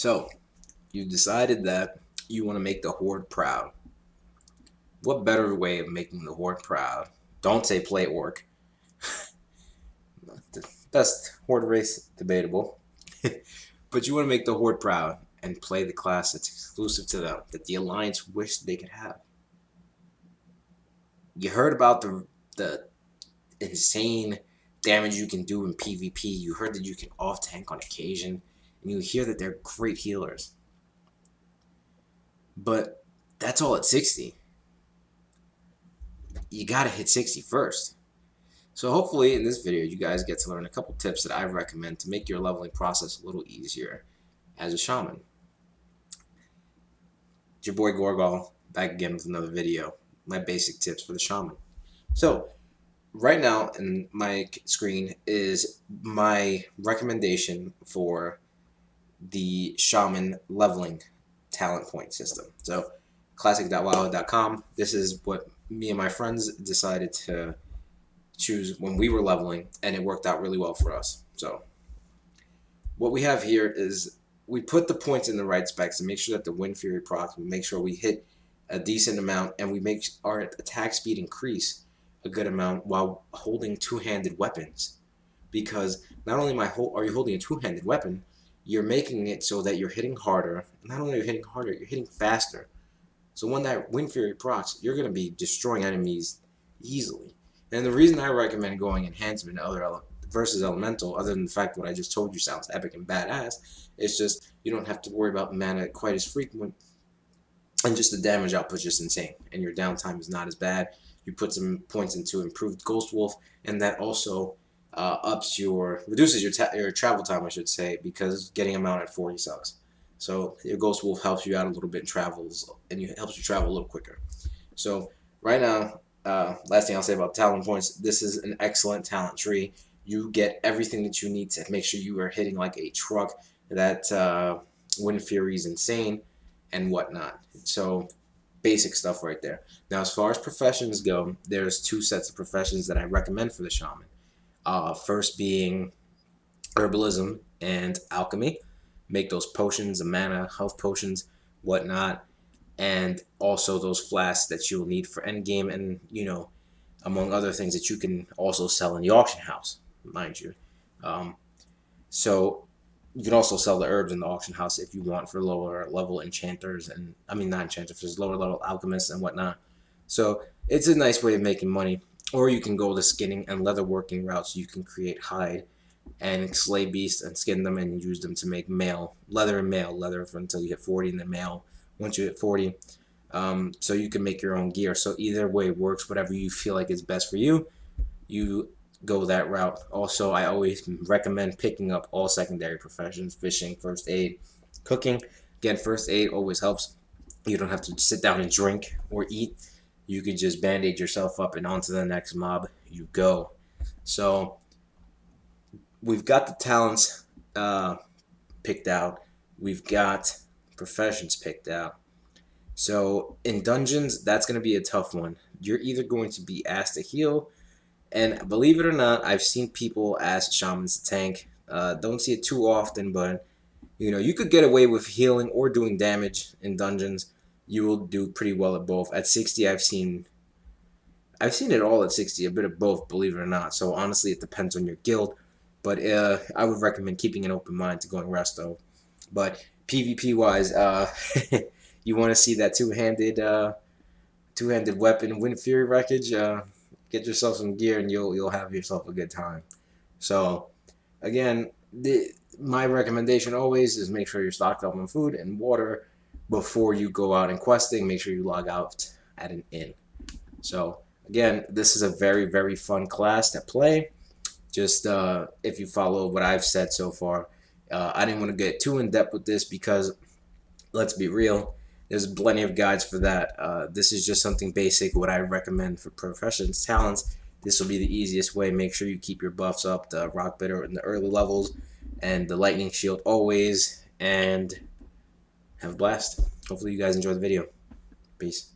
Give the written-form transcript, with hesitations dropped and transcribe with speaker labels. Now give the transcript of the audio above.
Speaker 1: So, you decided that you want to make the Horde proud. What better way of making the Horde proud? Don't say play Orc. The best Horde race, debatable. But you want to make the Horde proud and play the class that's exclusive to them, that the Alliance wish they could have. You heard about the insane damage you can do in PvP. You heard that you can off tank on occasion, and you hear that they're great healers. But that's all at 60. You gotta hit 60 first. So hopefully in this video you guys get to learn a couple tips that I recommend to make your leveling process a little easier as a shaman. It's your boy Gorgol back again with another video. My basic tips for the shaman. So right now in my screen is my recommendation for the shaman leveling talent point system. So classic.wow.com. This is what me and my friends decided to choose when we were leveling, and it worked out really well for us. So what we have here is we put the points in the right specs to make sure that the Wind Fury procs, we make sure we hit a decent amount, and we make our attack speed increase a good amount while holding two-handed weapons. Because not only are you holding a two-handed weapon, you're making it so that you're hitting harder. Not only are you hitting harder, you're hitting faster. So when that Wind Fury procs, you're going to be destroying enemies easily. And the reason I recommend going Enhancement versus Elemental, other than the fact what I just told you sounds epic and badass, it's just you don't have to worry about mana quite as frequent, and just the damage output is just insane, and your downtime is not as bad. You put some points into improved Ghost Wolf, and that also reduces your travel time, I should say, because getting them out at 40 sucks. So your Ghost Wolf helps you out a little bit in travels, and helps you travel a little quicker. So right now, last thing I'll say about talent points, this is an excellent talent tree. You get everything that you need to make sure you are hitting like a truck. That Wind Fury is insane and whatnot. So basic stuff right there. Now, as far as professions go, there's two sets of professions that I recommend for the shaman. First being herbalism and alchemy. Make those potions, the mana, health potions, whatnot, and also those flasks that you'll need for endgame, and among other things that you can also sell in the auction house, mind you. So you can also sell the herbs in the auction house if you want for lower level enchanters, and I mean not enchanters, for lower level alchemists and whatnot. So it's a nice way of making money. Or you can go the skinning and leatherworking route, so you can create hide and slay beasts and skin them and use them to make mail, leather and mail, leather for until you hit 40, and then mail once you hit 40. So you can make your own gear. So either way works, whatever you feel like is best for you, you go that route. Also, I always recommend picking up all secondary professions: fishing, first aid, cooking. Again, first aid always helps. You don't have to sit down and drink or eat. You can just band-aid yourself up and on to the next mob you go. So we've got the talents picked out. We've got professions picked out. So in dungeons, that's going to be a tough one. You're either going to be asked to heal, and believe it or not, I've seen people ask shamans to tank. Don't see it too often, but you could get away with healing or doing damage in dungeons. You will do pretty well at both. At 60, I've seen it all at 60, a bit of both, believe it or not. So honestly, it depends on your guild, but I would recommend keeping an open mind to going resto. But PvP wise, you want to see that two-handed weapon Wind Fury wreckage? Get yourself some gear and you'll have yourself a good time. So again, my recommendation always is make sure you're stocked up on food and water before you go out and questing. Make sure you log out at an inn. So again, this is a very, very fun class to play. Just if you follow what I've said so far, I didn't want to get too in depth with this because let's be real, there's plenty of guides for that. This is just something basic, what I recommend for professions, talents. This will be the easiest way. Make sure you keep your buffs up, the rock bitter in the early levels, and the lightning shield always, and have a blast. Hopefully you guys enjoy the video. Peace.